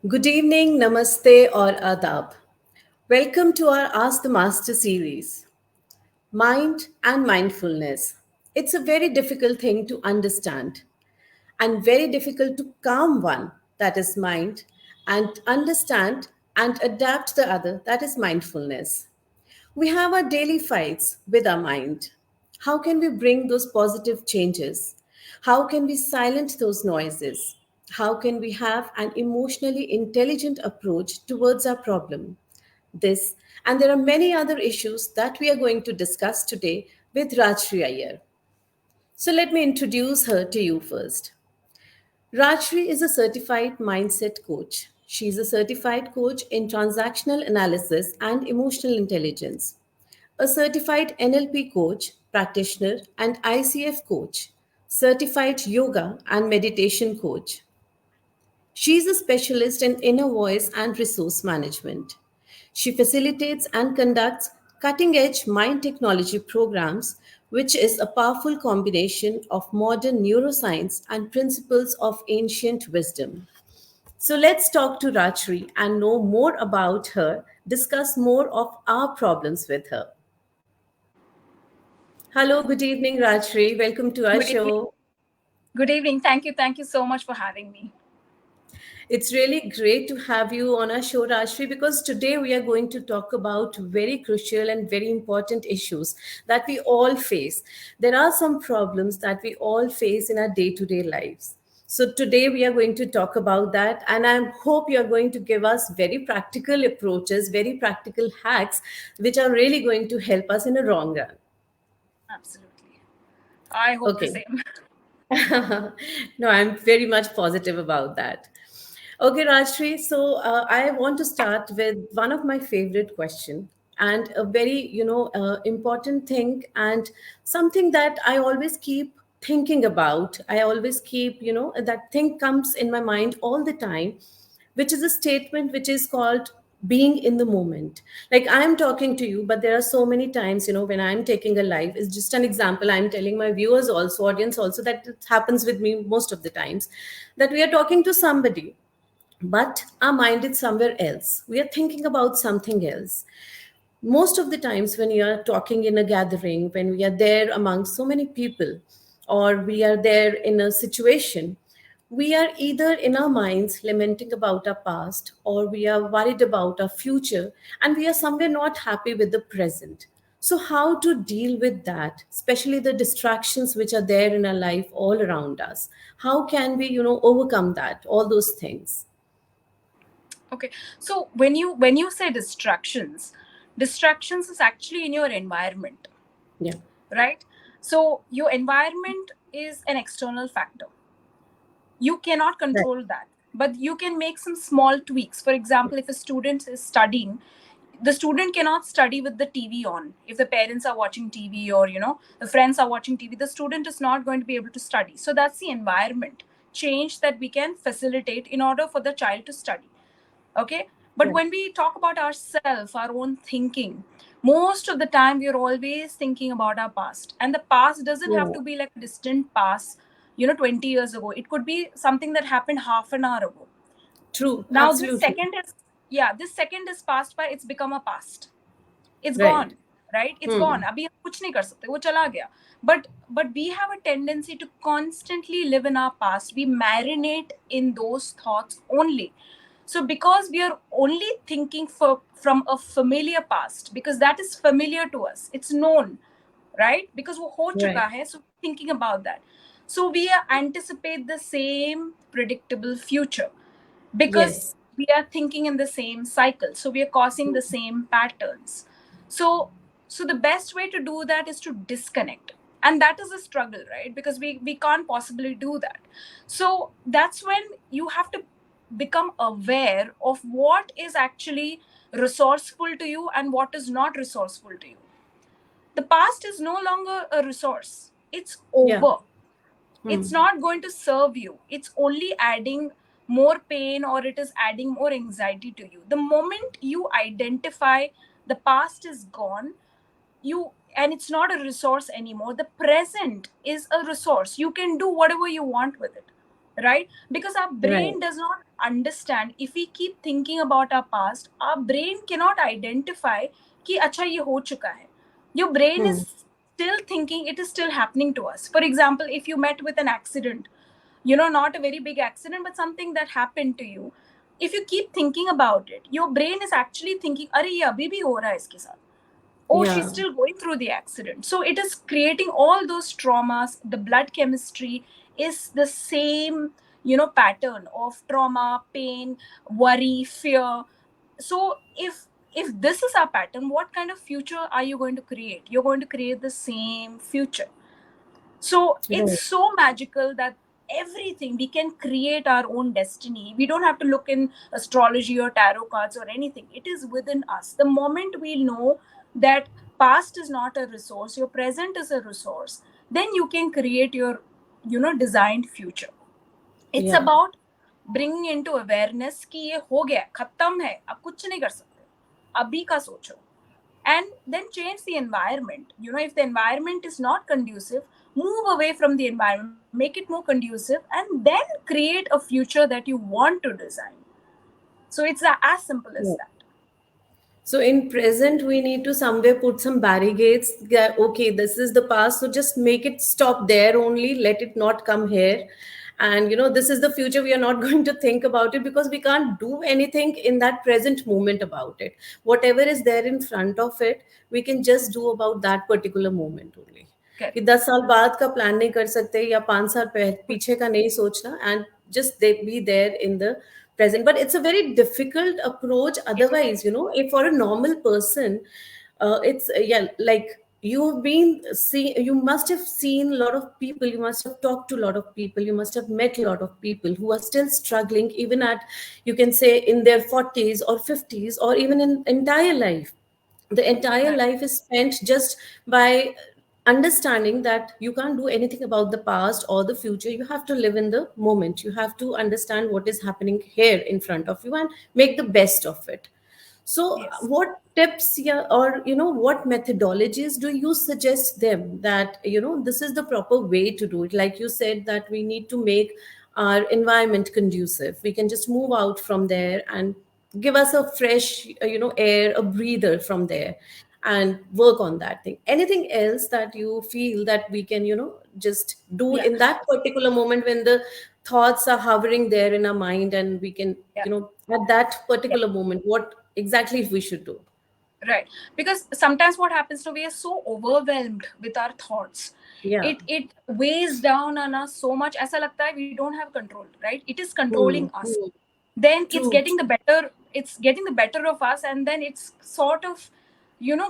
Good evening, namaste, or adab. Welcome to our Ask the Master series. Mind and mindfulness. It's a very difficult thing to understand and very difficult to calm one, that is mind, and understand and adapt the other, that is mindfulness. We have our daily fights with our mind. How can we bring those positive changes? How can we silence those noises? How can we have an emotionally intelligent approach towards our problem? This and there are many other issues that we are going to discuss today with Rajshri Iyer. So let me introduce her to you first. Rajshri is a certified mindset coach. She is a certified coach in transactional analysis and emotional intelligence, a certified NLP coach, practitioner, and ICF coach, certified yoga and meditation coach. She is a specialist in inner voice and resource management. She facilitates and conducts cutting edge mind technology programs, which is a powerful combination of modern neuroscience and principles of ancient wisdom. So let's talk to Rachri and know more about her, discuss more of our problems with her. Hello, good evening, Rachri. Welcome to our Good evening. show. Good evening. Thank you. Thank you so much for having me. It's really great to have you on our show, Rashri, because today we are going to talk about very crucial and very important issues that we all face. There are some problems that we all face in our day to day lives. So today we are going to talk about that, and I hope you are going to give us very practical approaches, very practical hacks, which are really going to help us in the long run. Absolutely. I hope the Okay. same. No, I'm very much positive about that. Okay, Rajshri. So I want to start with one of my favorite question and a very, important thing and something that I always keep thinking about. I always keep, that thing comes in my mind all the time, which is a statement which is called being in the moment. Like I'm talking to you, but there are so many times, when I'm taking a live, it's just an example. I'm telling my viewers also, audience also, that it happens with me most of the times that we are talking to somebody but our mind is somewhere else. We are thinking about something else. Most of the times, when you are talking in a gathering, when we are there among so many people, or we are there in a situation, we are either in our minds lamenting about our past, or we are worried about our future, and we are somewhere not happy with the present. So, how to deal with that, especially the distractions which are there in our life all around us? How can we, overcome that, all those things? Okay. So when you say distractions is actually in your environment, Yeah. right? So your environment is an external factor. You cannot Right. control that, but you can make some small tweaks. For example, if a student is studying, the student cannot study with the TV on. If the parents are watching TV, or the friends are watching TV, the student is not going to be able to study. So that's the environment change that we can facilitate in order for the child to study. Okay. But Right. when we talk about ourselves, our own thinking, most of the time we are always thinking about our past, and the past doesn't have Yeah. to be like a distant past, 20 years ago. It could be something that happened half an hour ago. True. Now this Absolutely. second is, yeah, this second is passed by, it's become a past. It's Right. gone. Right, it's Hmm. gone. Abhi hum kuch nahi kar sakte, wo chala gaya. But we have a tendency to constantly live in our past. We marinate in those thoughts only. So because we are only thinking from a familiar past, because that is familiar to us, it's known, right? Because wo ho Right. chuka hai, so thinking about that. So we anticipate the same predictable future, because Yes. we are thinking in the same cycle, so we are causing the same patterns. So so the best way to do that is to disconnect, and that is a struggle, right? Because we can't possibly do that. So that's when you have to become aware of what is actually resourceful to you and what is not resourceful to you. The past is no longer a resource, it's Yeah. over. Hmm. It's not going to serve you. It's only adding more pain, or it is adding more anxiety to you. The moment you identify the past is gone, you and it's not a resource anymore. The present is a resource. You can do whatever you want with it. right? Because our Right. brain does not understand. If we keep thinking about our past, our brain cannot identify कि अच्छा ये हो चुका है. Your brain is Hmm. still thinking it is still happening to us. For example, if you met with an accident, not a very big accident, but something that happened to you, if you keep thinking about it, your brain is actually thinking अरे ये अभी भी हो रहा है इसके साथ. Oh, she's Yeah. still going through the accident. So it is creating all those traumas. The blood chemistry is the same, pattern of trauma, pain, worry, fear. So if this is our pattern, what kind of future are you going to create? You're going to create the same future. So it's Right. so magical that everything we can create our own destiny. We don't have to look in astrology or tarot cards or anything. It is within us. The moment we know that past is not a resource, your present is a resource, then you can create your designed future. It's Yeah. about bringing into awareness कि ये हो गया, खत्म है, अब कुछ नहीं कर सकते, अभी का सोचो. And then change the environment. If the environment is not conducive, move away from the environment, make it more conducive, and then create a future that you want to design. So it's as simple as Yeah. that. So in present, we need to somewhere put some barricades. Yeah, okay, this is the past, so just make it stop there only. Let it not come here. And this is the future. We are not going to think about it because we can't do anything in that present moment about it. Whatever is there in front of it, we can just do about that particular moment only. कि Correct. 10 साल बाद का plan नहीं कर सकते या 5 साल पीछे का नहीं सोचना and just they be there in the present. But it's a very difficult approach It is. otherwise, if for a normal person, it's yeah, like you've been see you must have seen a lot of people, you must have talked to a lot of people, you must have met a lot of people who are still struggling even at, you can say, in their 40s or 50s or even in entire life. The entire Right. life is spent just by understanding that you can't do anything about the past or the future. You have to live in the moment, you have to understand what is happening here in front of you and make the best of it. So Yes. what tips, yeah, or what methodologies do you suggest them that this is the proper way to do it? Like you said that we need to make our environment conducive, we can just move out from there and give us a fresh air, a breather from there, and work on that thing. Anything else that you feel that we can just do Yeah. in that particular moment when the thoughts are hovering there in our mind, and we can Yeah. at that Yeah. particular moment what exactly we should do? Right. Because sometimes what happens to, we are so overwhelmed with our thoughts. Yeah. It weighs down on us so much. ऐसा लगता है we don't have control, right? It is controlling Hmm. us. Hmm. Then it's True. getting the better. It's getting the better of us, and then it's sort of,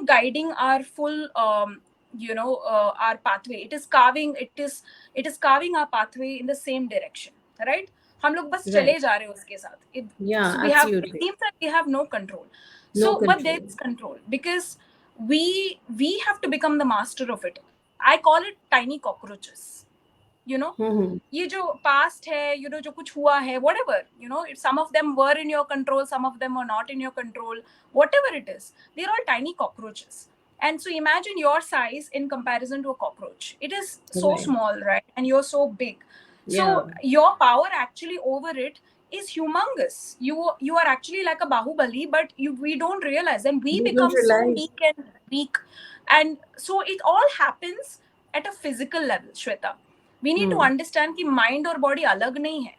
guiding our full, our pathway. It is carving our pathway in the same direction, right? हम लोग बस Right. चले जा रहे हैं उसके साथ. Yeah, So we have, it absolutely. seems that we have no control. No So, but there control. is control because we have to become the master of it. I call it tiny cockroaches. You know, Hmm. ये जो past है, जो कुछ हुआ है, whatever, some of them were in your control, some of them were not in your control, whatever it is, they're all tiny cockroaches. And so imagine your size in comparison to a cockroach. It is so Right. small, right? And you're so big. Yeah. So your power actually over it is humongous. You are actually like a bahubali, but we don't realize, and we We don't become so realize. weak. And so it all happens at a physical level, Shweta. We need to Hmm. Understand कि mind और body अलग नहीं है,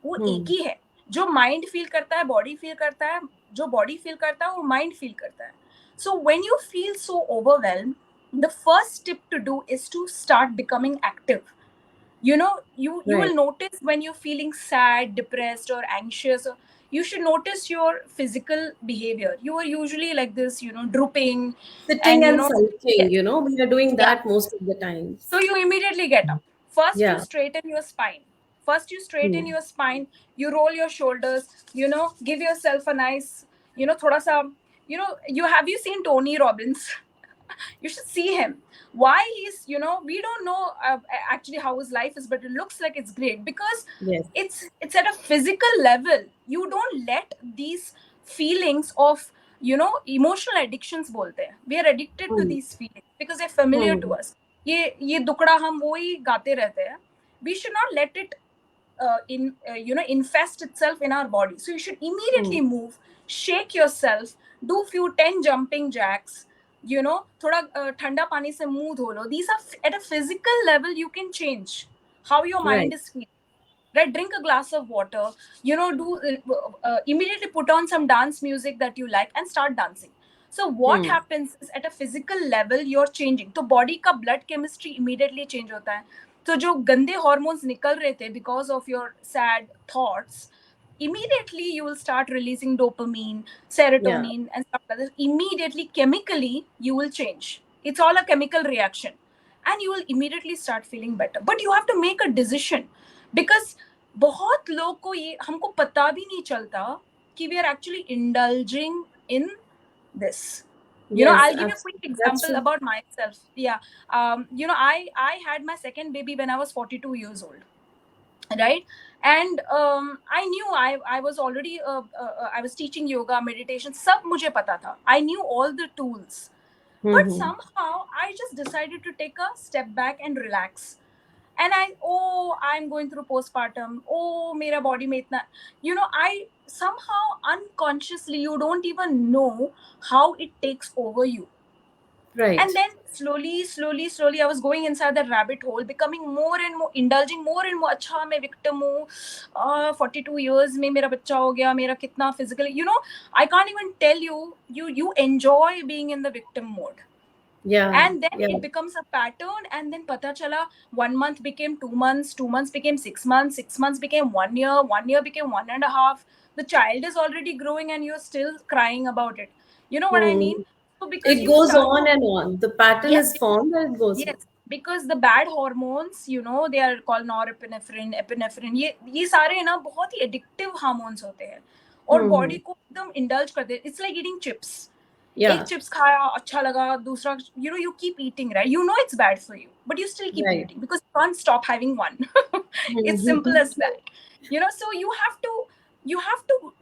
वो एक Hmm. ही है. जो mind feel करता है बॉडी फील करता है, जो बॉडी फील करता है वो माइंड फील करता है. So when you feel so overwhelm, the first step to do is to start becoming active. You Right. will notice when you're feeling sad, depressed, or anxious, you should notice your physical behavior. You are usually like this, drooping, Sitting and and sulking, yes, we are doing yeah. that most of the times. So you immediately get up. First, you Yeah. straighten your spine. First, you straighten Hmm. your spine. You roll your shoulders. Give yourself a nice, thoda sa. You seen Tony Robbins? You should see him. Why we don't know actually how his life is, but it looks like it's great because Yes. it's at a physical level. You don't let these feelings of emotional addictions bolte hain. We are addicted to Hmm. these feelings because they're familiar to Hmm. us. ये दुकड़ा हम वो ही गाते रहते हैं. We should not let it infest itself in our body. So you should Hmm. immediately move, shake yourself, do few 10 jumping jacks, thoda thanda pani se muh dho lo. These are at a physical level you can change how your Right. mind is feeling. Right, drink a glass of water, do immediately put on some dance music that you like and start dancing. So what Hmm. happens is at a physical level you're changing, तो body का blood chemistry immediately change होता है. तो जो गंदे hormones निकल रहे थे because of your sad thoughts, immediately you will start releasing dopamine, Yeah. serotonin, and stuff like that. Immediately, chemically, you will change. It's all a chemical reaction. And you will immediately start feeling better. But you have to make a decision. Because बहुत लोग को ये हमको पता भी नहीं चलता कि we are actually indulging in this. Yes, I'll give you a quick absolutely. That's example true. about myself. Yeah. I had my second baby when I was 42 years old, right? And I knew I was already I was teaching yoga, meditation, sab mujhe pata tha. I knew all the tools. But Hmm. somehow I just decided to take a step back and relax. And I'm going through postpartum, mera body mein itna, I somehow unconsciously, you don't even know how it takes over you. And Right. then slowly I was going inside that rabbit hole, becoming more and more, indulging more and more. Acha मैं victim हूँ, 42 years में मेरा बच्चा हो गया, मेरा कितना physically, I can't even tell you, you enjoy being in the victim mode. Yeah. And then Yeah. it becomes a pattern, and then pata chala 1 month became 2 months, 2 months became 6 months, 6 months became 1 year, 1 year became 1.5. The child is already growing and you're still crying about it. You know what I Hmm. mean? So because It you goes start, on and on. The pattern yes, is formed and it goes on. yes, because the bad hormones, they are called norepinephrine, epinephrine. ये सारे ना बहुत ही addictive hormones होते हैं और Hmm. body को एकदम indulge करते हैं. It's like eating chips. एक Yeah. चिप्स खाया, अच्छा लगा, दूसरा, you keep eating, right? You know it's bad for you, but you still keep Right. eating because you can't stop having one. It's simple Hmm. as that. So you have to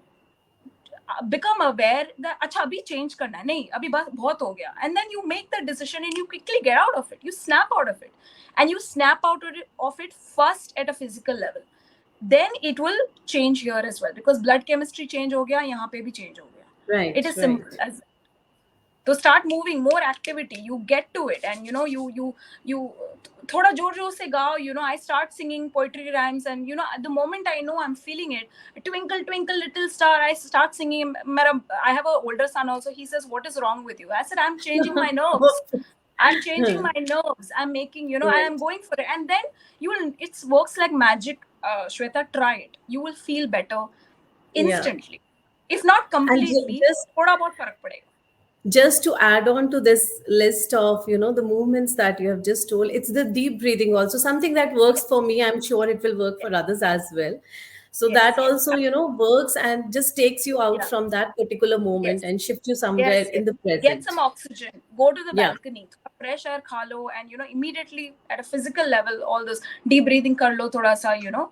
become aware that अच्छा अभी change करना है, नहीं अभी बस बहुत हो गया, and then you make the decision and you quickly get out of it, you snap out of it, and you snap out of it first at a physical level, then it will change here as well because blood chemistry change हो गया, यहाँ पे भी change हो गया. Right. It is Right. simple as तो start moving, more activity, you get to it, and you थोड़ा जोर जोर से गाओ. I start singing poetry rhymes, and at the moment I know I'm feeling it, twinkle twinkle little star, I start singing. I have an older son also. He says, what is wrong with you? I said, I'm changing my nerves. I'm changing my nerves. I'm making, and I'm Right. going for it. And then it works like magic. Shweta, try it. You will feel better Yeah. instantly. If not And completely, just थोड़ा बहुत फर्क पड़ेगा. just to add on to this list of the movements that you have just told, it's the deep breathing also, something that works for me. I'm sure it will work for others as well. So Yes, that yes, also works and just takes you out yeah, from that particular moment yes, and shifts you somewhere yes, yes. in the Get some present. oxygen. Go to the Yeah. balcony. Fresh air खा लो, and immediately at a physical level, all this deep breathing कर लो थोड़ा सा,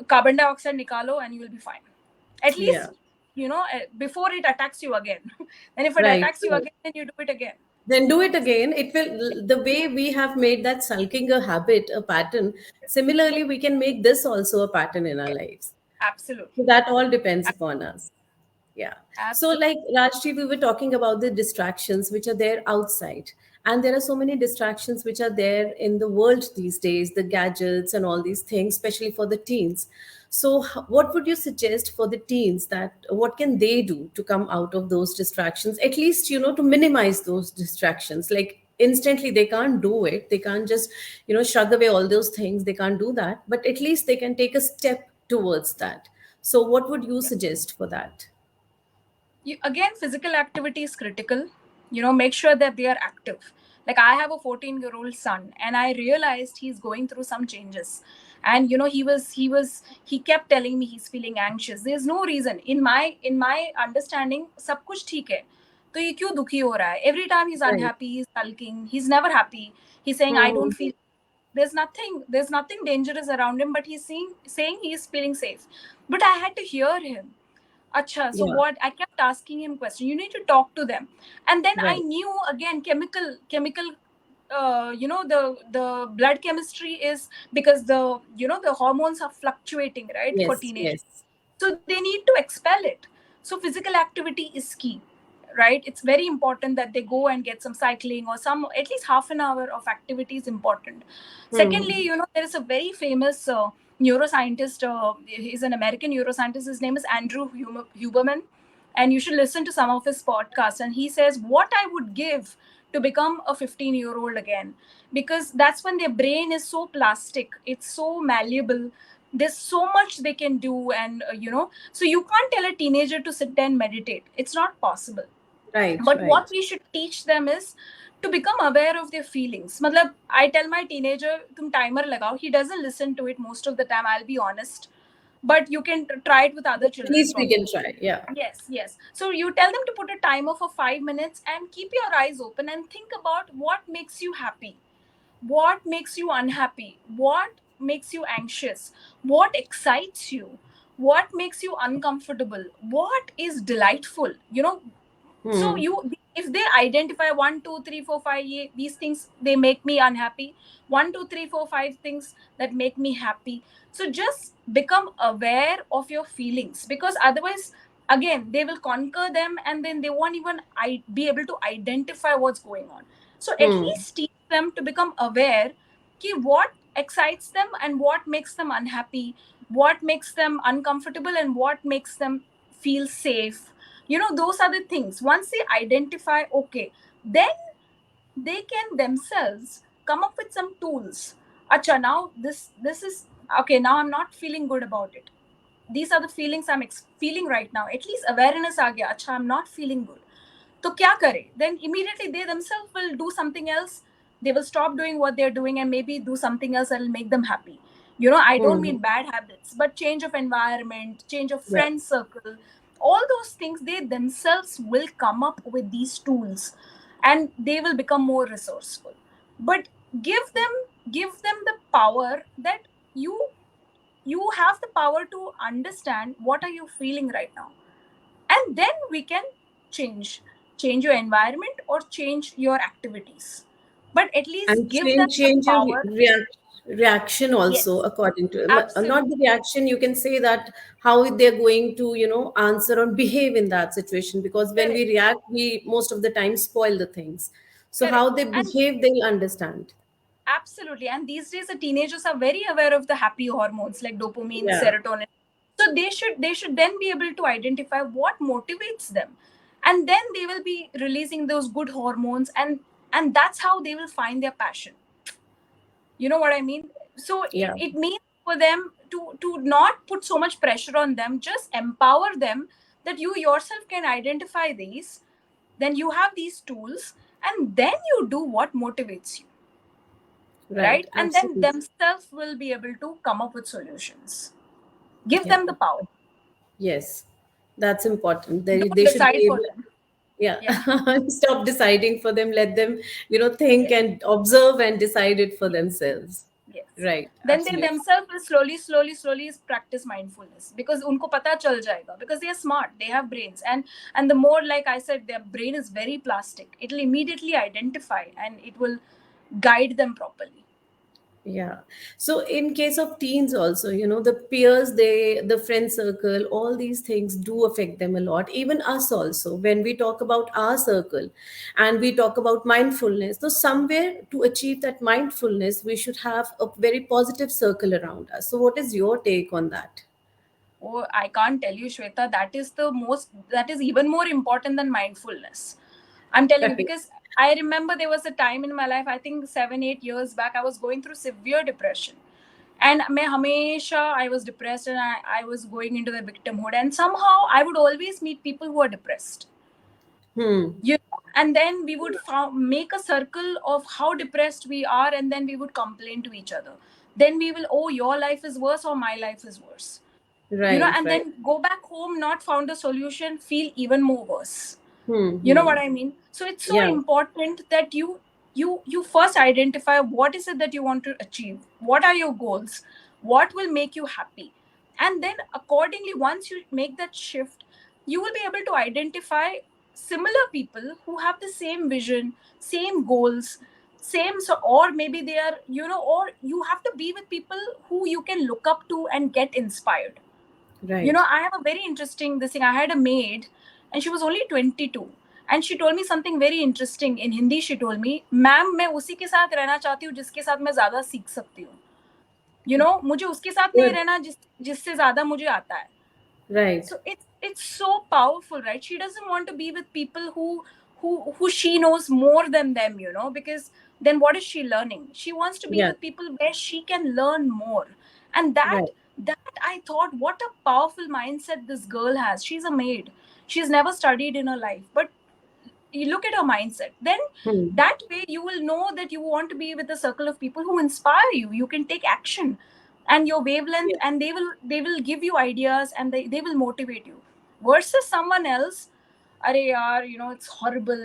carbon dioxide निकालो, and you will be fine. At Yeah. least before it attacks you again. And if it Right. attacks you Right. again, then you do it again. Then do it again. It will, the way we have made that sulking a habit, a pattern, similarly we can make this also a pattern in our Yes, lives. So absolutely, that all depends upon us. Yeah. So, absolutely, like Rajshri, we were talking about the distractions which are there outside. And there are so many distractions which are there in the world these days, the gadgets and all these things, especially for the teens. So, what would you suggest for the teens, that what can they do to come out of those distractions? At least, to minimize those distractions. Like instantly, they can't do it. They can't just, shrug away all those things. They can't do that. But at least they can take a step towards that. So, what would you suggest for that? again, physical activity is critical. Make sure that they are active. Like I have a 14-year-old son, and I realized he's going through some changes. And he kept telling me he's feeling anxious. There's no reason in my understanding, सब कुछ ठीक है. तो ये क्यों दुखी हो रहा है? Every time he's Right. unhappy, he's sulking, he's never happy. He's saying, I don't Mhm. feel. There's nothing dangerous around him, but he's saying he's feeling safe. But I had to hear him. Acha, so Yeah. what? I kept asking him questions. You need to talk to them. And then I Right. knew again chemical the blood chemistry is, because the hormones are fluctuating, right, for Yes, teenagers. yes. So they need to expel it. So physical activity is key, right? It's very important that they go and get some cycling, or some, at least half an hour of activity is important. Secondly, Hmm. there is a very famous neuroscientist. He's an American neuroscientist. His name is Andrew Huberman, and you should listen to some of his podcasts. And he says, what I would give to become a 15-year-old again, because that's when their brain is so plastic, it's so malleable, there's so much they can do. And so you can't tell a teenager to sit there and meditate, it's not possible. Right, But what right. we should teach them is to become aware of their feelings. Matlab, I tell my teenager, tum timer lagao. He doesn't listen to it most of the time, I'll be honest, but you can try it with other At children least we can probably. try. Yeah. Yes, yes. So you tell them to put a timer for 5 minutes and keep your eyes open and think about what makes you happy, what makes you unhappy, what makes you anxious, what excites you, what makes you uncomfortable, what is delightful. So Hmm. you, if they identify 1 2 3 4 5, these things they make me unhappy, 1 2 3 4 5 things that make me happy. So just become aware of your feelings, because otherwise, again, they will conquer them, and then they won't even be able to identify what's going on. So at Hmm. least teach them to become aware ki what excites them and what makes them unhappy, what makes them uncomfortable and what makes them feel safe. Those are the things. Once they identify, okay, then they can themselves come up with some tools. Acha, now this is okay, now I'm not feeling good about it. These are the feelings I'm feeling right now. At least awareness aa gaya, acha, I'm not feeling good. तो क्या करें? Then immediately they themselves will do something else. They will stop doing what they're doing and maybe do something else that will make them happy. I don't Hmm. mean bad habits, but change of environment, change of Yeah. friend circle, all those things. They themselves will come up with these tools, and they will become more resourceful. But give them give them the power that you you have the power to understand what are you feeling right now, and then we can change your environment or change your activities, but at least And give them the change your power. reaction also Yes, according to not the absolutely. reaction, you can say that how they're going to answer or behave in that situation, because when we Correct, react we most of the time spoil the things. So correct. how they And behave they'll understand. absolutely, and these days the teenagers are very aware of the happy hormones like dopamine, Yeah, serotonin. So they should then be able to identify what motivates them, and then they will be releasing those good hormones, and that's how they will find their passion. You know what I mean? So yeah, it means for them to not put so much pressure on them, just empower them that you yourself can identify these, then you have these tools, and then you do what motivates you, right, right? And then absolutely. themselves will be able to come up with solutions. Give Yeah, them the power. yes, that's important. They Don't should decide be for able. them. Yeah. Yeah. Stop deciding for them, let them think Yes. and observe and decide it for themselves. Yes. Right, Then they absolutely. themselves will slowly practice mindfulness, because unko pata chal jayega, because they are smart, they have brains, and the more, like I said, their brain is very plastic. It will immediately identify and it will guide them properly. Yeah. So in case of teens also, the peers, the friend circle, all these things do affect them a lot. Even us also, when we talk about our circle and we talk about mindfulness. So somewhere to achieve that mindfulness, we should have a very positive circle around us. So what is your take on that? Oh, I can't tell you, Shweta, that is even more important than mindfulness. I'm telling you, Right. because I remember there was a time in my life, I think 7 8 years back, I was going through severe depression. And I was depressed, and I was going into the victimhood. And somehow I would always meet people who are depressed. Hmm. And then we would make a circle of how depressed we are, and then we would complain to each other. Then we will, oh, your life is worse or my life is worse. Right, And right. then go back home, not found a solution, feel even more worse. Hmm. You know Hmm. what I mean? So it's so Yeah. important that you first identify what is it that you want to achieve, what are your goals, what will make you happy, and then accordingly, once you make that shift, you will be able to identify similar people who have the same vision, same goals, same. So, or maybe they are, or you have to be with people who you can look up to and get inspired. Right. I have a very interesting this thing. I had a maid, and she was only 22, and she told me something very interesting in Hindi. She told me, "Ma'am, मैं उसी के साथ रहना चाहती हूँ जिसके साथ मैं ज्यादा सीख सकती हूँ। मुझे उसके साथ नहीं Good. रहना जिससे ज्यादा मुझे आता है." Right. So it's so powerful, right? She doesn't want to be with people who she knows more than them, because then what is she learning? She wants to be Yeah. with people where she can learn more. And Right. that I thought, what a powerful mindset this girl has. She's a maid. She's never studied in her life, but you look at her mindset, then Hmm. that way you will know that you want to be with a circle of people who inspire you. You can take action, and your wavelength, Yeah. and they will give you ideas, and they will motivate you, versus someone else. Are yaar, it's horrible.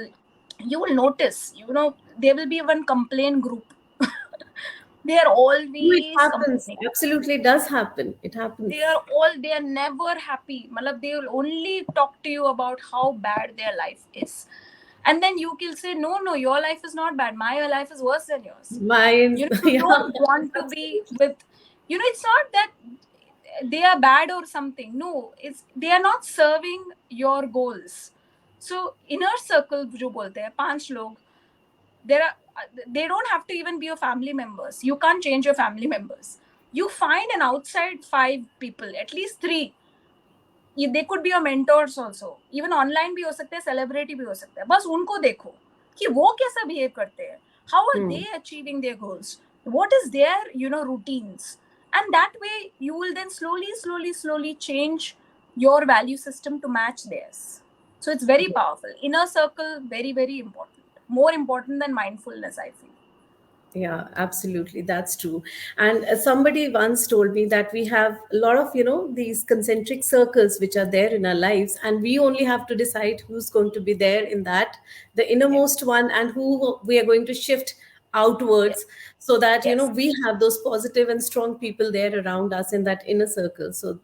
You will notice, there will be one complaint group. They are No, it always happens. complaining. Absolutely, it does happen. It they happens. are all they are never happy. Malab, they will only talk to you about how bad their life is, and then you can say, no, no, your life is not bad, my life is worse than yours. Mine, You yeah, don't want to be absolutely. with, it's not that they are bad or something. No, it's they are not serving your goals. So inner circle जो बोलते हैं 5 लोग, there are they don't have to even be your family members. You can't change your family members. You find an outside 5 people, at least 3. They could be your mentors also. Even online भी हो सकते हैं, celebrity भी हो सकते हैं. बस उनको देखो कि वो कैसा behave करते हैं. How are they Hmm. achieving their goals? What is their routines? And that way you will then slowly, slowly, slowly change your value system to match theirs. So it's very powerful. Inner circle, very, very important. More important than mindfulness, I feel. Yeah, absolutely. That's true. And somebody once told me that we have a lot of, these concentric circles which are there in our lives, and we only have to decide who's going to be there in that, the Yeah. innermost one, and who we are going to shift Yeah. outwards, so that, Yes. we have those positive and strong people there around us in that inner circle. So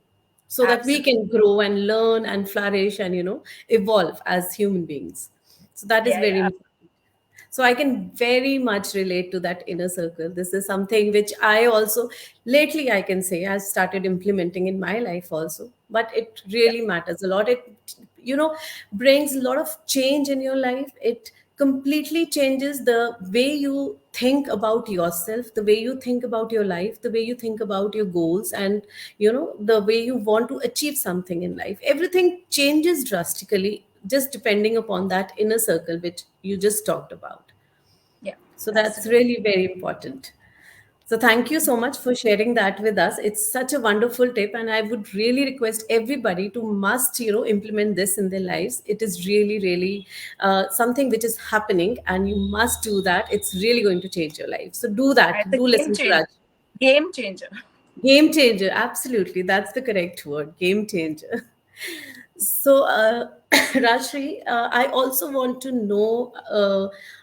that we Absolutely. can grow and learn and flourish and, evolve as human beings. So that is Yeah. very Yeah. important. So I can very much relate to that inner circle. This is something which I also, lately I can say, I've started implementing in my life also. But it Yeah. really matters a lot. It, brings a lot of change in your life. It completely changes the way you think about yourself, the way you think about your life, the way you think about your goals, and, the way you want to achieve something in life. Everything changes drastically just depending upon that inner circle which you just talked about. Yeah. So that's Absolutely. really very important. So thank you so much for sharing that with us. It's such a wonderful tip, and I would really request everybody to must, implement this in their lives. It is really, really something which is happening, and you must do that. It's really going to change your life. So do And that. it's a Do game listen to changer. Raj. Game changer. Game changer, absolutely. That's the correct word. Game changer. So, Rajshri, I also want to know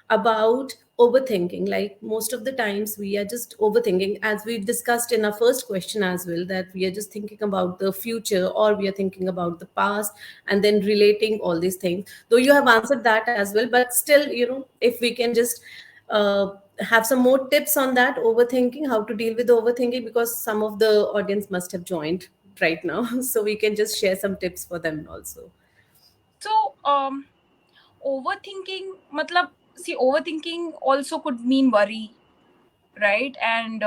about overthinking. Like most of the times, we are just overthinking, as we discussed in our first question as well, that we are just thinking about the future or we are thinking about the past and then relating all these things. Though you have answered that as well, but still, if we can just have some more tips on that overthinking, how to deal with overthinking, because some of the audience must have joined right now. So we can just share some tips for them also. So, overthinking, matlab, see, overthinking also could mean worry, right? And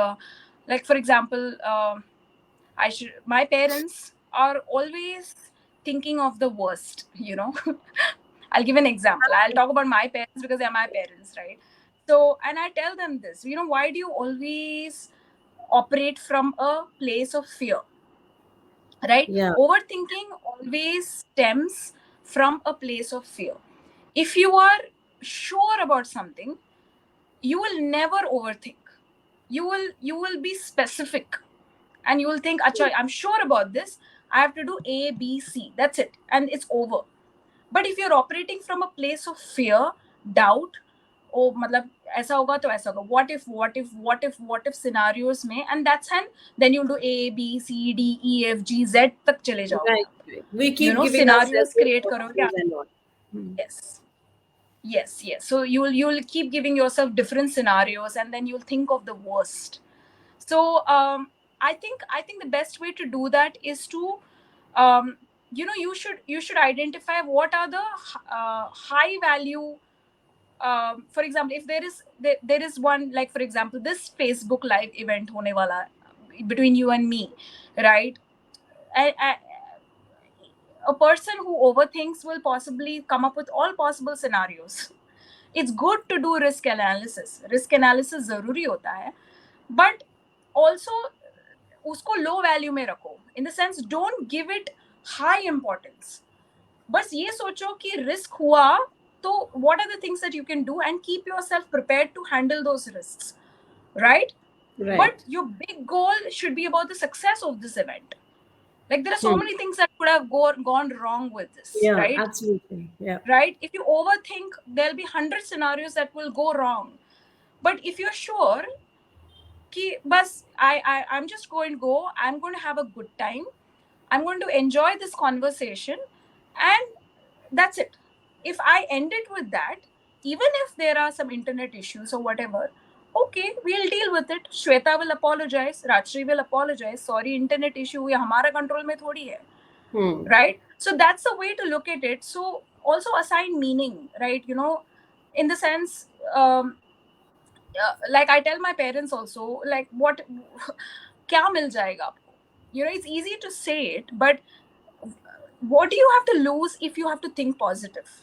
like, for example, my parents are always thinking of the worst. I'll give an example. I'll talk about my parents because they're my parents, right? So, and I tell them this, why do you always operate from a place of fear? Right? Yeah. Overthinking always stems from a place of fear. If you are sure about something, you will never overthink. You will be specific, and you will think, acha, I'm sure about this, I have to do A, B, C, that's it, and it's over. But if you're operating from a place of fear, doubt, ओ मतलब ऐसा होगा तो ऐसा होगा, what if scenarios में, and that's when then you do A, B, C, D, E, F, G, Z तक चले जाओगे Right, आप. right. We keep giving ourselves Scenarios those create करोगे. options and all. Hmm. Yes. Yes. So you'll keep giving yourself different scenarios, and then you'll think of the worst. So I think the best way to do that is to, um, you should identify what are the high value. For example, if there is one, like for example, this Facebook live event hone wala hai, between you and me, right? A person who overthinks will possibly come up with all possible scenarios. It's good to do risk analysis जरूरी होता है, but also उसको low value में रखो, in the sense don't give it high importance. बस ये सोचो कि रिस्क हुआ तो what are the things that you can do and keep yourself prepared to handle those risks, right? But Right. your big goal should be about the success of this event. Like there are so Hmm. many things that could have gone wrong with this, Yeah, right? absolutely. Yeah. Right, if you overthink there'll be 100 scenarios that will go wrong. But if you're sure कि बस I'm just going to go, I'm going to have a good time, I'm going to enjoy this conversation, and that's it. If I end it with that, even if there are some internet issues or whatever, okay, we'll deal with it. Shweta will apologize, Rajshri will apologize, sorry internet issue, ये हमारा control में थोड़ी है, Hmm. right? So that's the way to look at it. So also assign meaning, right? In the sense, like I tell my parents also, like what क्या मिल जाएगा आपको? It's easy to say it, but what do you have to lose if you have to think positive?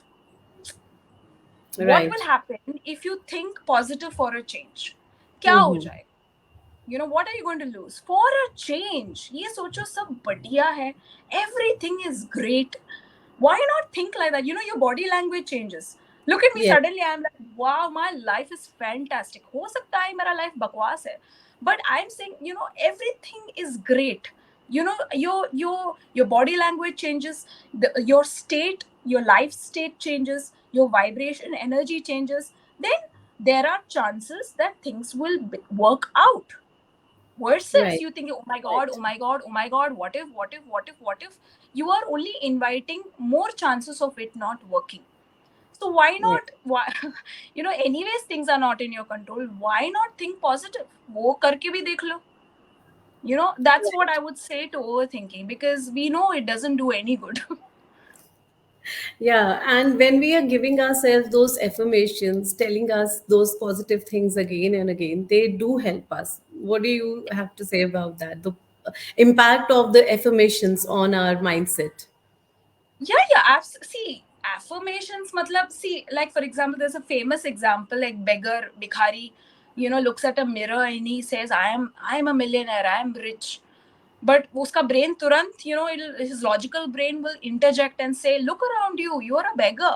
What will Right. happen if you think positive for a change? क्या हो Mm-hmm. जाएगा? What are you going to lose for a change? ये सोचो सब बढ़िया है, everything is great. Why not think like that? Your body language changes. Look at me, Yes. suddenly I'm like, wow, my life is fantastic. हो सकता है मेरा life बकवास है, but I'm saying, everything is great. Your body language changes, your state, your life state changes, your vibration energy changes. Then there are chances that things will work out. Versus Right. you think, oh my god, oh Right. my god, oh my god, what if you are only inviting more chances of it not working. So Right. why anyways things are not in your control, why not think positive? वो करके भी देख लो. That's what I Right. would say to overthinking, because we know it doesn't do any good. Yeah, and when we are giving ourselves those affirmations, telling us those positive things again and again, they do help us. What do you have to say about that? The impact of the affirmations on our mindset. Yeah. See, affirmations matlab, see, like for example, there's a famous example, like beggar Bikhari, looks at a mirror and he says, I am a millionaire, I am rich. But uska brain turant, his logical brain will interject and say, look around you, you are a beggar.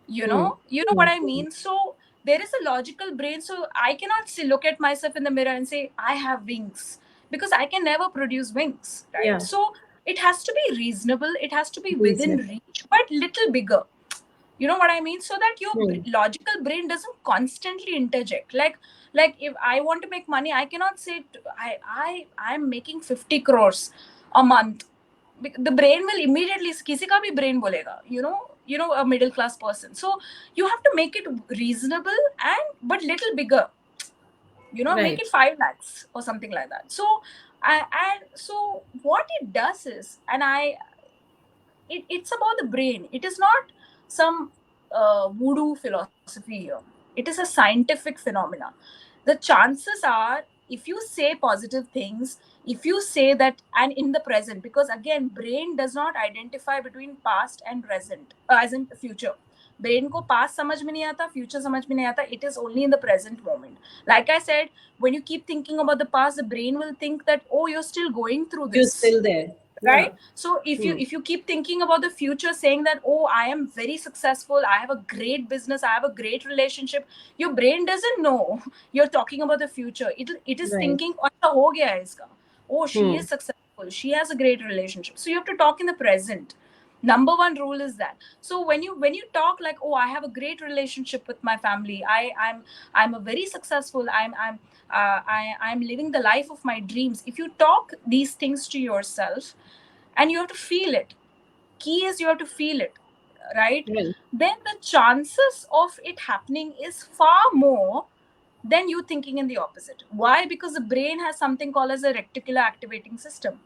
Hmm. You know what Hmm. I Hmm. mean? So there is a logical brain. So I cannot look at myself in the mirror and say I have wings, because I can never produce wings, right? Yeah, So it has to be reasonable, it has to be within reasonable. reach, but little bigger. You know what I mean? So that your Hmm. logical brain doesn't constantly interject. Like if I want to make money, I cannot say I'm making 50 crores a month. The brain will immediately, किसी का भी brain बोलेगा, a middle class person. So you have to make it reasonable, and but little bigger. Make it Right. 5 lakhs or something like that. So and so what it does is, and it's about the brain. It is not some voodoo philosophy here. It is a scientific phenomena. The chances are, if you say positive things, if you say that, and in the present, because again, brain does not identify between past and present, as in future. Brain ko past samajh mein nahi aata, future samajh mein nahi aata. It is only in the present moment. Like I said, when you keep thinking about the past, the brain will think that, oh, you're still going through You're this, still there. Yeah. right? So if you Hmm. if you keep thinking about the future, saying that, oh, I am very successful, I have a great business, I have a great relationship, your brain doesn't know you're talking about the future. It is Right. thinking, अच्छा हो गया है इसका, oh, she Hmm. is successful, she has a great relationship. So you have to talk in the present. Number one rule is that. So when you talk like, oh, I have a great relationship with my family, I'm a very successful, I'm living the life of my dreams. If you talk these things to yourself, and you have to feel it, key is you have to feel it. right? Right. Then the chances of it happening is far more than you thinking in the opposite. Why? Because the brain has something called as a reticular activating system.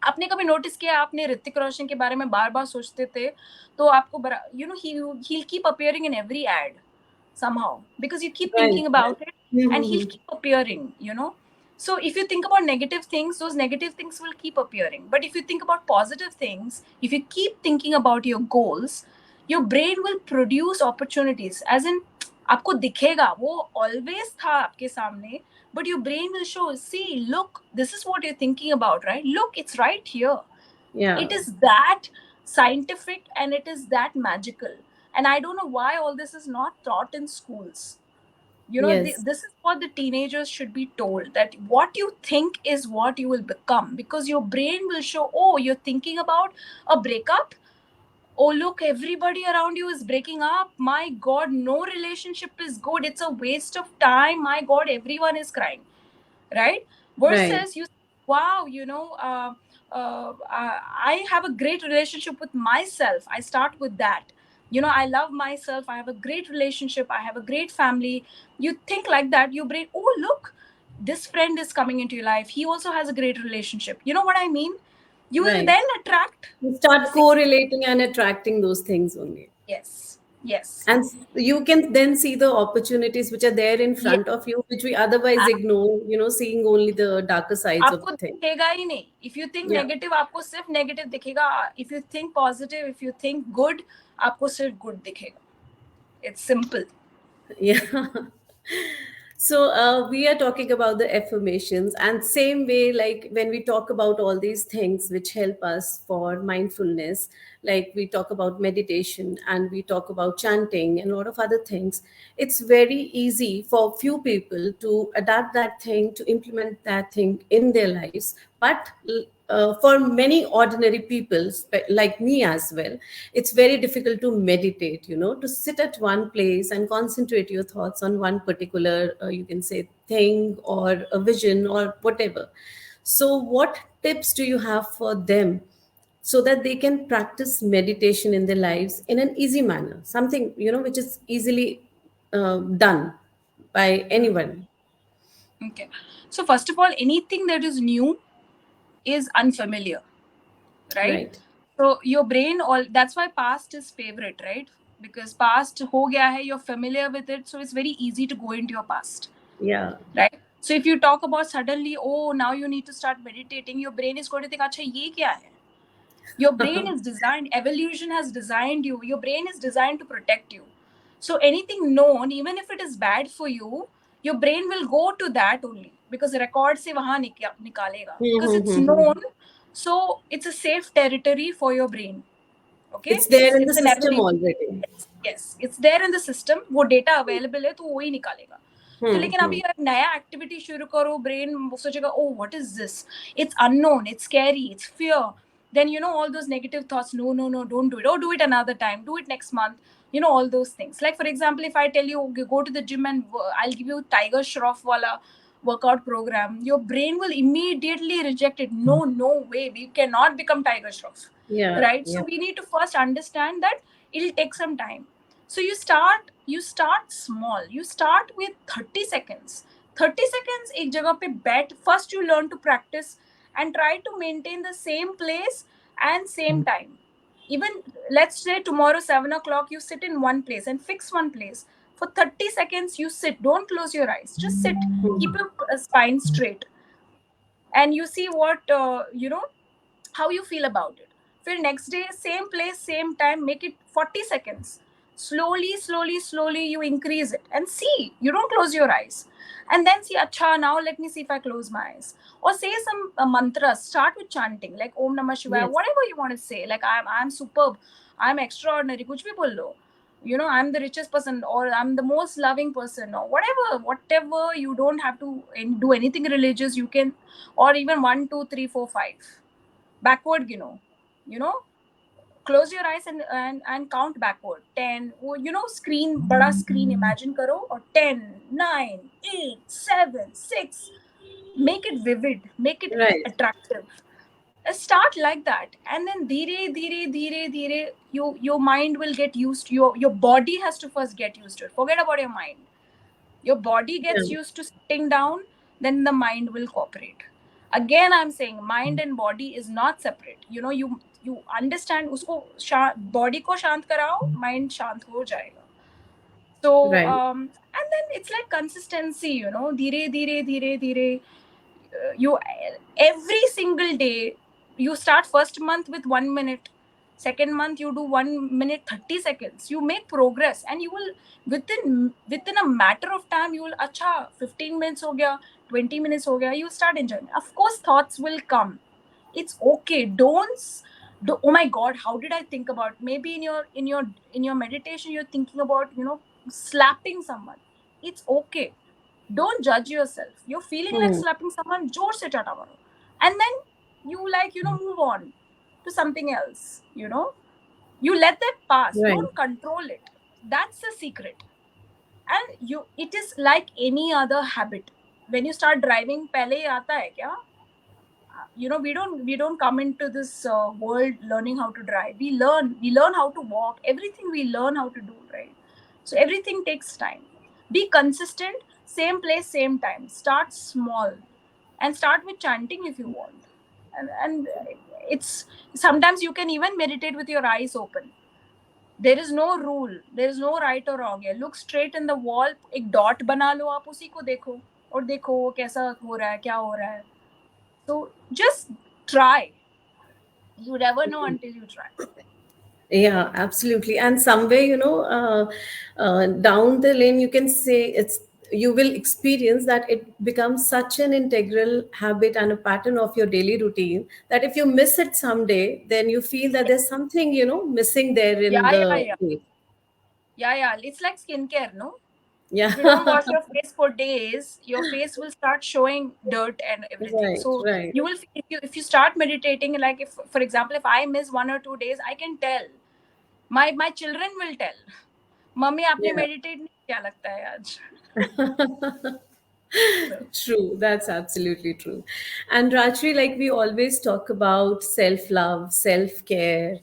आपने कभी notice किया, आपने ऋतिक रोशन के बारे में बार बार सोचते थे तो आपको you know he'll keep appearing in every ad somehow because you keep Right. thinking about it, and he'll Mm-hmm. keep appearing, you know. So if you think about negative things, those negative things will keep appearing. But if you think about positive things, if you keep thinking about your goals, your brain will produce opportunities, as in आपको दिखेगा वो always था आपके सामने, but your brain will show, see, look, this is what you're thinking about, right? Look, it's right here. Yeah. It is that scientific and it is that magical. And I don't know why all this is not taught in schools. You know, Yes. this is what the teenagers should be told, that what you think is what you will become, because your brain will show, oh, you're thinking about a breakup. Oh, look, everybody around you is breaking up. My God, no relationship is good. It's a waste of time. My God, everyone is crying, right? Right. Versus you, wow, I have a great relationship with myself. I start with that. You know, I love myself. I have a great relationship. I have a great family. You think like that, your brain, oh, look, this friend is coming into your life. He also has a great relationship. You know what I mean? You will Right. then attract You the start same. correlating and attracting those things only. Yes, yes, And you can then see the opportunities which are there in yes. front of you, which we otherwise ignore, seeing only the darker sides of आपको the thing. दिखेगा ही नहीं. If you think Yeah. Negative आपको सिर्फ negative दिखेगा. If you think positive, if you think good, आपको सिर्फ good दिखेगा. It's simple. Yeah. So we are talking about the affirmations, and same way, like when we talk about all these things which help us for mindfulness, like we talk about meditation and we talk about chanting and a lot of other things, it's very easy for few people to adapt that thing, to implement that thing in their lives. But for many ordinary people, like me as well, it's very difficult to meditate, to sit at one place and concentrate your thoughts on one particular, you can say, thing or a vision or whatever. So, what tips do you have for them so that they can practice meditation in their lives in an easy manner? Something, which is easily done by anyone. Okay. So first of all, anything that is new is unfamiliar, right? Right. So your brain, all that's why past is favorite, right? Because past ho gaya hai, you're familiar with it, so it's very easy to go into your past, Yeah. right? So if you talk about suddenly, oh, now you need to start meditating, your brain is going to think, acha, ye kya hai? Your brain is designed, evolution has designed you, your brain is designed to protect you. So anything known, even if it is bad for you, your brain will go to that only, because record se wahan nikalega, because it's known. So it's a safe territory for your brain. Okay, It's there in the it's an system evolution. already. Yes, it's there in the system. वो data available है तो वो ही निकालेगा. तो लेकिन अभी एक नया एक्टिविटी शुरू करो, ब्रेन सोचेगा, oh what is this, it's unknown, it's scary, it's fear. Then you know all those negative thoughts, no no no, don't do it, or do it another time, do it next month. You know all those things. Like for example, if I tell you go to the gym and I'll give you Tiger Shroff wala workout program, your brain will immediately reject it. No, no way, we cannot become Tiger Shroff, Yeah. right? Yeah. So we need to first understand that it'll take some time. So you start small. You start with 30 seconds. 30 seconds एक जगह पे बैठ. First you learn to practice and try to maintain the same place and same time. Even let's say tomorrow 7 o'clock, you sit in one place and fix one place for 30 seconds. You sit, don't close your eyes, just sit, keep your spine straight, and you see what how you feel about it. फिर next day same place same time, make it 40 seconds. Slowly slowly slowly you increase it, and see, you don't close your eyes. And then see, acha, now let me see if I close my eyes, or say some mantras. Start with chanting like om namah shivaya, Yes. whatever you want to say, like I'm superb, I'm extraordinary, kuch bhi bol lo. I'm the richest person, or I'm the most loving person, or whatever. You don't have to do anything religious. You can, or even 1 2 3 4 5 backward, you know close your eyes and count backward. 10, screen, bada screen imagine karo, or 10, 9, 8, 7, 6. Make it vivid, make it Right. attractive. Start like that, and then dhire, your mind will get used to, your body has to first get used to it. Forget about your mind. Your body Yeah. gets used to sitting down, then the mind will cooperate. Again, I'm saying mind and body is not separate. You understand, usko body ko shant karao, mind shant ho jayega. So Right. and then it's like consistency, dhire, you every single day. You start first month with 1 minute, second month you do 1 minute 30 seconds, you make progress, and you will, within a matter of time, you will, acha, 15 minutes ho gaya, 20 minutes ho gaya, you start enjoying. Of course thoughts will come, it's okay. Oh my god, how did I think about, maybe in your meditation you're thinking about, slapping someone. It's okay. Don't judge yourself. You're feeling like Hmm. slapping someone, जोर से चाटा मारो. And then you, like, move on to something else. You let that pass. Right. Don't control it. That's the secret. And it is like any other habit. When you start driving, पहले ही आता है क्या? We don't come into this world learning how to drive. We learn how to walk. Everything we learn how to do, right? So everything takes time. Be consistent. Same place, same time. Start small, and start with chanting if you want. And it's, sometimes you can even meditate with your eyes open. There is no rule, there is no right or wrong. है. Look straight in the wall, एक dot बना लो, आप उसी को देखो, और देखो वो कैसा हो रहा है, क्या हो रहा है. So just try. You never know until you try. Yeah, absolutely. And somewhere, down the lane, you can say you will experience that it becomes such an integral habit and a pattern of your daily routine that if you miss it someday, then you feel that there's something, missing there in Yeah, yeah, the yeah. day. Yeah, yeah. It's like skincare, no? Yeah. If you don't wash your face for days, your face will start showing dirt and everything. Right, So right. you will, if you start meditating, like, if, for example, if I miss 1 or 2 days, I can tell. My children will tell. Mummy आपने Yeah. meditate नहीं किया लगता है आज. So True, that's absolutely true. And Rajshri, like we always talk about self love, self care,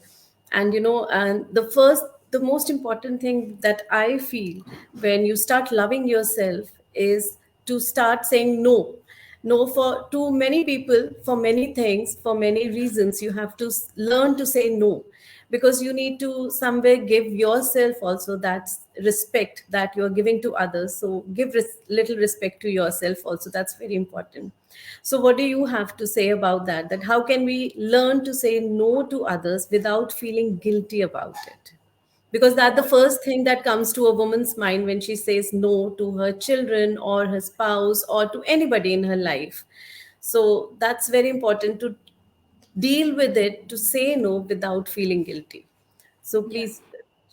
and and the most important thing that I feel when you start loving yourself is to start saying no. No, for too many people, for many things, for many reasons, you have to learn to say no, because you need to somewhere give yourself also that respect that you are giving to others. So give little respect to yourself also, that's very important. So what do you have to say about that, that how can we learn to say no to others without feeling guilty about it? Because that's the no, first thing that comes to a woman's mind when she says no to her children or her spouse or to anybody in her life. So that's very important to deal with it, to say no without feeling guilty. So yes. please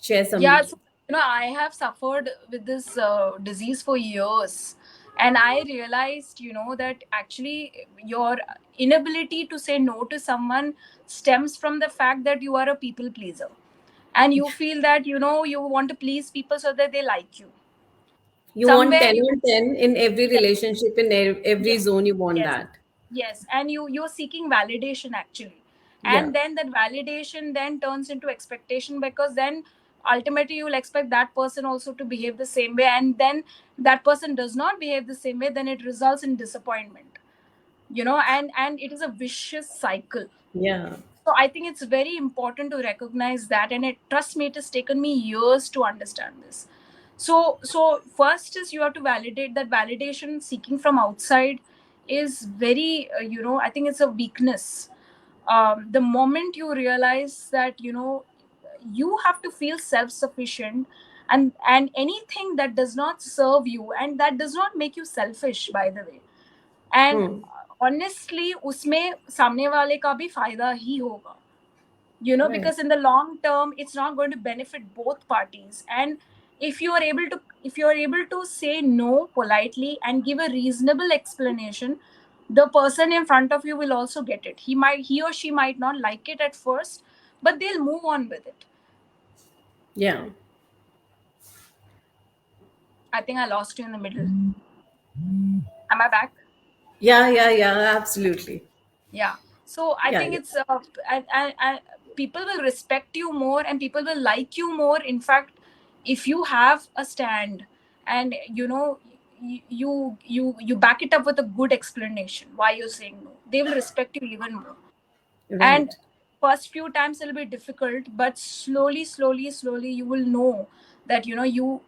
share Yeah, some. so, I have suffered with this disease for years, and I realized, that actually your inability to say no to someone stems from the fact that you are a people pleaser, and you feel that, you want to please people so that they like you. You want Somewhere 10 you, on 10 in every yes, relationship, in every yes, zone, you want yes, that. yes, and you're seeking validation actually, Yeah. and then that validation then turns into expectation, because then ultimately you will expect that person also to behave the same way, and then that person does not behave the same way, then it results in disappointment, and it is a vicious cycle. Yeah. So I think it's very important to recognize that, and trust me, it has taken me years to understand this. So first is, you have to validate. That validation seeking from outside is very, I think it's a weakness. The moment you realize that, you have to feel self-sufficient, and anything that does not serve you and that does not make you selfish, by the way, and Hmm. honestly उसमें सामने वाले का भी फायदा ही होगा, Right. because in the long term it's not going to benefit both parties. And if you are able to say no politely and give a reasonable explanation, the person in front of you will also get it. He or she might not like it at first, but they'll move on with it. Yeah. I think I lost you in the middle. Am I back? Yeah, yeah, yeah, absolutely. Yeah. So I Yeah, think yeah. it's people will respect you more and people will like you more. In fact, if you have a stand and you back it up with a good explanation why you're saying no, they will respect you even more. And Right. first few times it'll be difficult, but slowly you will know that you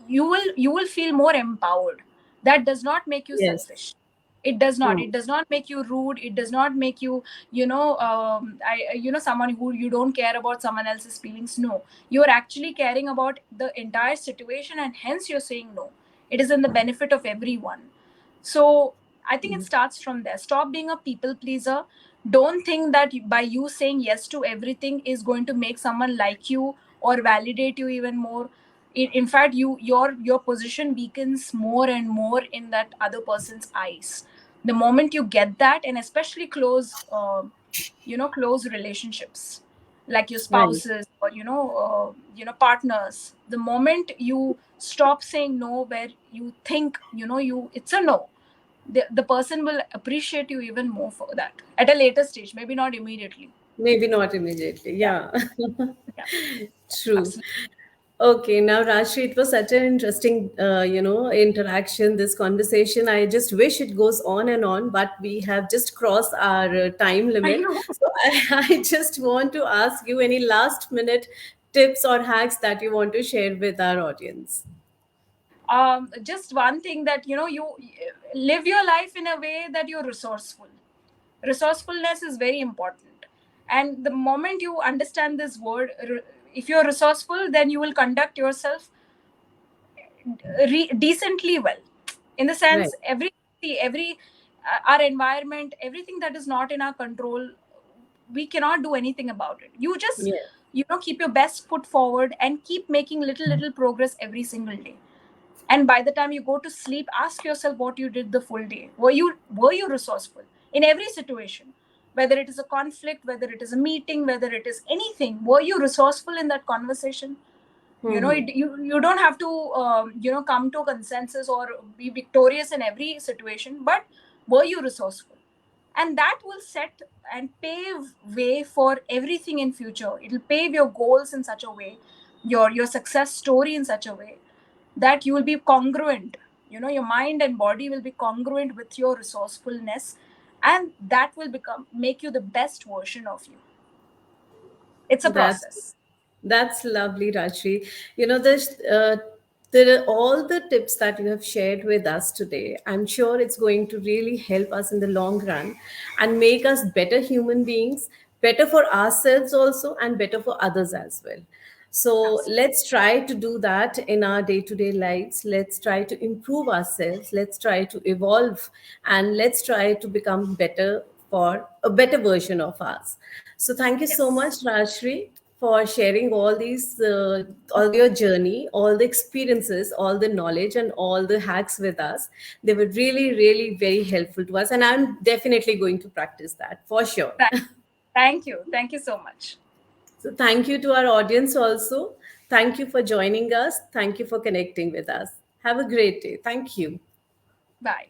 will feel more empowered. That does not make you Yes. selfish. It does not. Hmm. It does not make you rude. It does not make you someone who you don't care about someone else's feelings. No, you are actually caring about the entire situation, and hence you're saying no. It is in the benefit of everyone. So I think it starts from there. Stop being a people pleaser. Don't think that by you saying yes to everything is going to make someone like you or validate you even more. In fact, your position weakens more and more in that other person's eyes. The moment you get that, and especially close relationships, like your Right. spouses or partners, the moment you stop saying no where you think it's a no, the person will appreciate you even more for that at a later stage, maybe not immediately. Maybe not immediately. Yeah, Yeah. yeah, True. absolutely. Okay, now Rashri, it was such an interesting, interaction, this conversation. I just wish it goes on and on, but we have just crossed our time I limit. know. So I just want to ask you any last minute tips or hacks that you want to share with our audience. Just one thing, that you live your life in a way that you're resourceful. Resourcefulness is very important, and the moment you understand this word, if you're resourceful, then you will conduct yourself decently well. In the Right. sense, every our environment, everything that is not in our control, we cannot do anything about it. You just Yeah. keep your best foot forward and keep making little progress every single day. And by the time you go to sleep, ask yourself what you did the full day. Were you resourceful in every situation, whether it is a conflict, whether it is a meeting, whether it is anything? Were you resourceful in that conversation? Hmm. You don't have to come to a consensus or be victorious in every situation, but were you resourceful? And that will set and pave way for everything in future. It'll pave your goals in such a way, your success story in such a way, that you will be congruent. Your mind and body will be congruent with your resourcefulness, and that will become make you the best version of you. It's a That's process. that's lovely, Rajshri. There's there are all the tips that you have shared with us today. I'm sure it's going to really help us in the long run and make us better human beings, better for ourselves also, and better for others as well. So Absolutely. let's try to do that in our day to day lives. Let's try to improve ourselves. Let's try to evolve and let's try to become better for a better version of us. So thank you so much, Yes. Rajshri, for sharing all your journey, all the experiences, all the knowledge, and all the hacks with us. They were really, really very helpful to us, and I'm definitely going to practice that for sure. Thank, thank you. Thank you so much. So thank you to our audience also. Thank you for joining us. Thank you for connecting with us. Have a great day. Thank you. Bye.